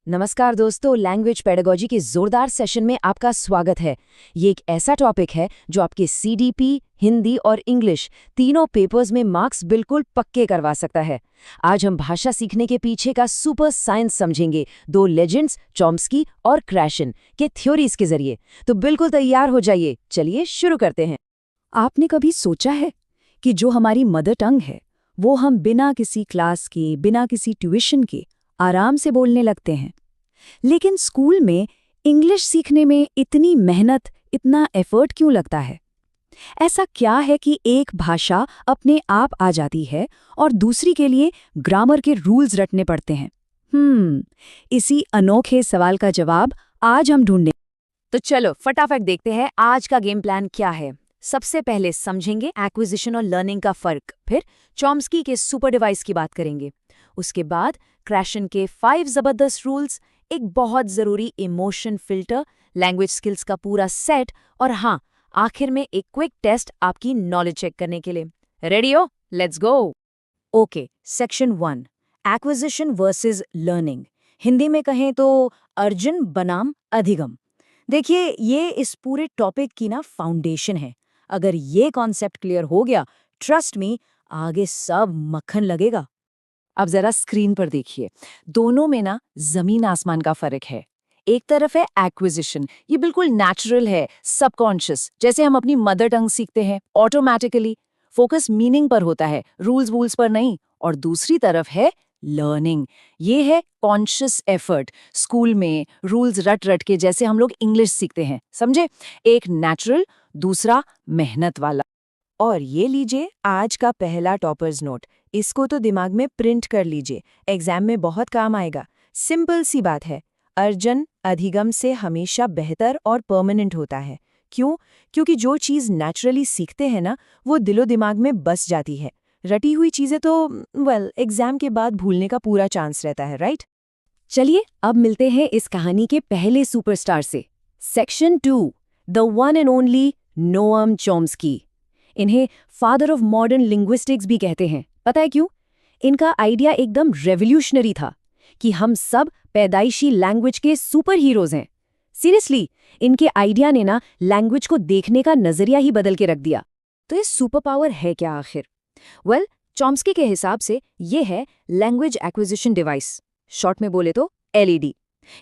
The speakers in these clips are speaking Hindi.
नमस्कार दोस्तों, लैंग्वेज पेडागोजी के जोरदार सेशन में आपका स्वागत है। ये एक ऐसा टॉपिक है जो आपके सीडीपी, हिंदी और इंग्लिश तीनों पेपर्स में मार्क्स बिल्कुल पक्के करवा सकता है। आज हम भाषा सीखने के पीछे का सुपर साइंस समझेंगे, दो लेजेंड्स चॉम्स्की और क्रैशन के थ्योरीज के जरिए। तो बिल्कुल तैयार हो जाइए, चलिए शुरू करते हैं। आपने कभी सोचा है कि जो हमारी मदर टंग है वो हम बिना किसी क्लास के, बिना किसी ट्यूशन के आराम से बोलने लगते हैं, लेकिन स्कूल में इंग्लिश सीखने में इतनी मेहनत, इतना एफर्ट क्यों लगता है? ऐसा क्या है कि एक भाषा अपने आप आ जाती है और दूसरी के लिए ग्रामर के रूल्स रटने पड़ते हैं? इसी अनोखे सवाल का जवाब आज हम ढूंढेंगे। तो चलो फटाफट देखते हैं आज का गेम प्लान क्या है। सबसे पहले समझेंगे एक्विजिशन और लर्निंग का फर्क, फिर चॉम्स्की के सुपर डिवाइस की बात करेंगे, उसके बाद क्रैशन के 5 जबरदस्त रूल्स, एक बहुत जरूरी इमोशन फिल्टर, लैंग्वेज स्किल्स का पूरा सेट और हाँ, आखिर में एक क्विक टेस्ट आपकी नॉलेज चेक करने के लिए। रेडी हो? Let's go. Okay, section 1, acquisition versus learning. Hindi में कहें तो अर्जुन बनाम अधिगम। देखिए, ये इस पूरे टॉपिक की ना फाउंडेशन है। अगर ये कॉन्सेप्ट क्लियर हो गया, ट्रस्ट मी, आगे सब मक्खन लगेगा। अब जरा स्क्रीन पर देखिए, दोनों में ना जमीन आसमान का फर्क है। एक तरफ है एक्विजिशन, ये बिल्कुल नेचुरल है, सबकॉन्शियस, जैसे हम अपनी मदर टंग सीखते हैं ऑटोमेटिकली, फोकस मीनिंग पर होता है, रूल्स वूल्स पर नहीं। और दूसरी तरफ है लर्निंग, ये है कॉन्शियस एफर्ट, स्कूल में रूल्स रट रट के जैसे हम लोग इंग्लिश सीखते हैं, समझे? एक नेचुरल, दूसरा मेहनत वाला। और ये लीजिए आज का पहला टॉपर्स नोट, इसको तो दिमाग में प्रिंट कर लीजिए, एग्जाम में बहुत काम आएगा। सिंपल सी बात है, अर्जन अधिगम से हमेशा बेहतर और परमानेंट होता है। क्यों? क्योंकि जो चीज़ नेचुरली सीखते हैं ना, वो दिलो दिमाग में बस जाती है। रटी हुई चीज़ें तो एग्जाम के बाद भूलने का पूरा चांस रहता है, राइट? चलिए अब मिलते हैं इस कहानी के पहले सुपरस्टार से। Section 2, the one and only Noam Chomsky. इन्हें फादर ऑफ मॉडर्न लिंग्विस्टिक्स भी कहते हैं। पता है क्यों? इनका आइडिया एकदम रेवोल्यूशनरी था कि हम सब पैदाइशी लैंग्वेज के सुपर हीरोज हैं। सीरियसली, इनके आइडिया ने ना लैंग्वेज को देखने का नजरिया ही बदल के रख दिया। तो ये सुपर पावर है क्या आखिर? चॉम्स्की के हिसाब से ये है लैंग्वेज एक्विजिशन डिवाइस, शॉर्ट में बोले तो एलईडी।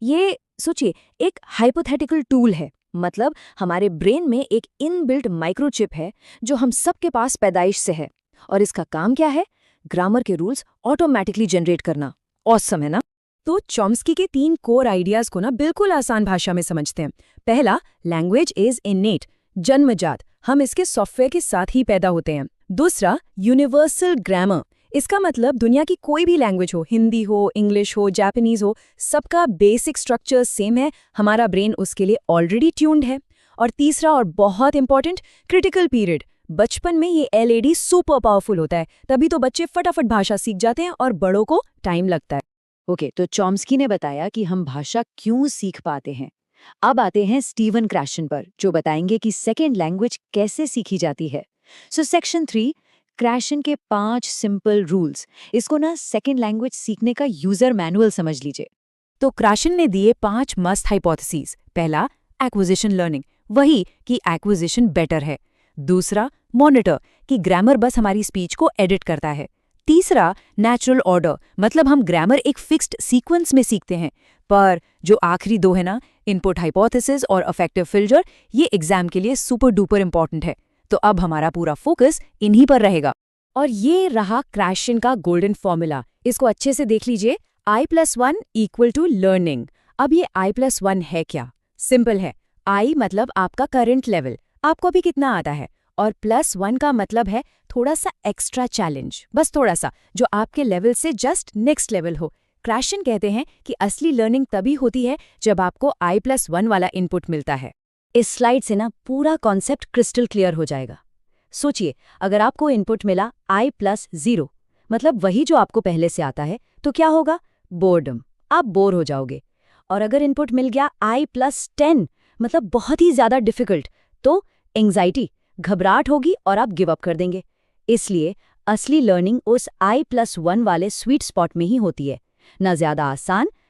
ये सोचिए एक हाइपोथेटिकल टूल है, मतलब हमारे ब्रेन में एक इनबिल्ट माइक्रोचिप है जो हम सबके पास पैदाइश से है, और इसका काम क्या है? ग्रामर के रूल्स ऑटोमेटिकली जनरेट करना। ऑसम है ना? तो चॉम्स्की के 3 कोर आइडियाज को ना बिल्कुल आसान भाषा में समझते हैं। पहला, लैंग्वेज इज इनेट, जन्मजात, हम इसके सॉफ्टवेयर के साथ ही पैदा होते हैं। दूसरा, यूनिवर्सल ग्रामर, इसका मतलब दुनिया की कोई भी लैंग्वेज हो, हिंदी हो, इंग्लिश हो, जापानीज हो, सबका बेसिक स्ट्रक्चर सेम है, हमारा ब्रेन उसके लिए ऑलरेडी ट्यून्ड है। और तीसरा और बहुत इंपॉर्टेंट, क्रिटिकल पीरियड, बचपन में ये एलईडी सुपर पावरफुल होता है, तभी तो बच्चे फटाफट भाषा सीख जाते हैं और बड़ों को टाइम लगता है। ओके, तो चॉम्स्की ने बताया कि हम भाषा क्यों सीख पाते हैं। अब आते हैं स्टीवन क्रैशन पर, जो बताएंगे कि सेकेंड लैंग्वेज कैसे सीखी जाती है। सो सेक्शन 3, क्रैशन के 5 सिंपल रूल्स, इसको ना सेकेंड लैंग्वेज सीखने का यूजर मैनुअल समझ लीजिए। तो क्रैशन ने दिए 5 मस्ट हाइपोथेसिस। पहला, एक्विजिशन लर्निंग, वही कि एक्विजिशन बेटर है। दूसरा, मॉनिटर, कि ग्रामर बस हमारी स्पीच को एडिट करता है। तीसरा, नेचुरल ऑर्डर, मतलब हम ग्रामर एक फिक्स्ड सीक्वेंस में सीखते हैं। पर जो आखिरी 2 है ना, इनपुट हाइपोथेसिस और अफेक्टिव फिल्टर, ये एग्जाम के लिए सुपर डुपर इंपॉर्टेंट है। तो अब हमारा पूरा फोकस इन्हीं पर रहेगा। और ये रहा क्रैशन का गोल्डन फॉर्मूला, इसको अच्छे से देख लीजिए। I+1 equal to learning. अब ये I+1 है क्या? सिंपल है, I मतलब आपका करंट लेवल, आपको अभी कितना आता है, और +1 का मतलब है थोड़ा सा एक्स्ट्रा चैलेंज, बस थोड़ा सा, जो आपके लेवल से जस्ट नेक्स्ट लेवल हो। क्रैशन कहते हैं कि असली लर्निंग तभी होती है जब आपको I+1 वाला इनपुट मिलता है। इस स्लाइड से ना पूरा कॉन्सेप्ट क्रिस्टल क्लियर हो जाएगा। सोचिए, अगर आपको इनपुट मिला I+0, मतलब वही जो आपको पहले से आता है, तो क्या होगा? बोर्डम, आप बोर हो जाओगे। और अगर इनपुट मिल गया I+10, मतलब बहुत ही ज्यादा डिफिकल्ट, तो एंग्जाइटी, घबराहट होगी और आप गिव अप कर देंगे। इसलिए असली लर्निंग उस I+1 वाले स्वीट स्पॉट में ही होती है, ना ज्यादा आसान,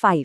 5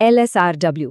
LSRW۔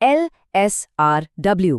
LSRW۔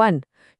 1۔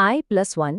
I+1،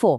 4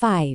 5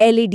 LED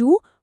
2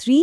3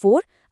4